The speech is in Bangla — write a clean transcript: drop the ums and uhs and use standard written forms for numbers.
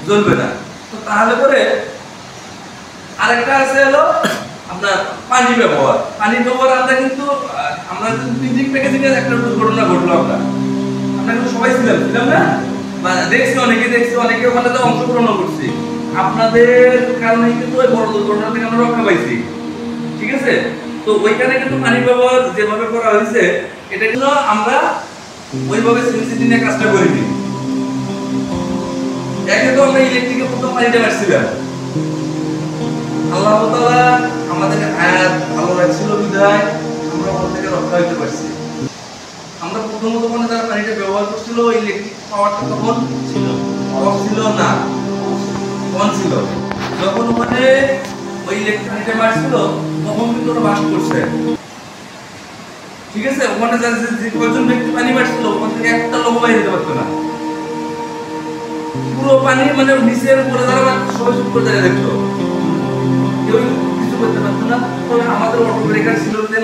জ্বলবে না। তো তাহলে পরে আরেকটা আছে হলো আপনার পানি ব্যবহার। পানি ব্যবহার আমরা কিন্তু পিকনিক প্যাকেজিং এর একটা দুর্ঘটনা ঘটলো, আমরা কিন্তু সবাই ছিলাম না, বা দেখছি, অনেকে ওখানে তো অংশগ্রহণ করছি। আপনাদের কারণে কিন্তু ওই বড় দুর্ঘটনা থেকে আমরা রক্ষা পাইছি, ঠিক আছে? তো ওইখানে কিন্তু পানি ব্যবহার যেভাবে করা হয়েছে, এটা কিন্তু আমরা ওইভাবে সিনসিটি নিয়ে কাজটা করিনি। একে তো আমরা ইলেকট্রিকে প্রথম পানিটা মারছিলাম, আল্লাহ তাআলা আমাদের আয়াত ভালো রাখছিল বিধায় আমরা ওখান থেকে রক্ষা হইতে পারছি। আমরা প্রথমত মানে যারা পানিটা ব্যবহার করছিল, ইলেকট্রিক পাওয়ারটা তখন ছিল না, কম ছিল। যখন ওখানে ওই ইলেকট্রিক পানিটা মারছিল তখন কিন্তু ওরা বাস করছে, ঠিক আছে? ওখানে যে কয়জন ব্যক্তি পানি মারছিল ওখান থেকে একটা লোক বাইরে যেতে পারতো না। পুরো পানি মানে নিচের উপরে যারা সবাই চুপ করে দাঁড়িয়ে দেখতো, কেউ কিছু করতে পারতো না। তবে আমাদের অটো ব্রেকার ছিল যে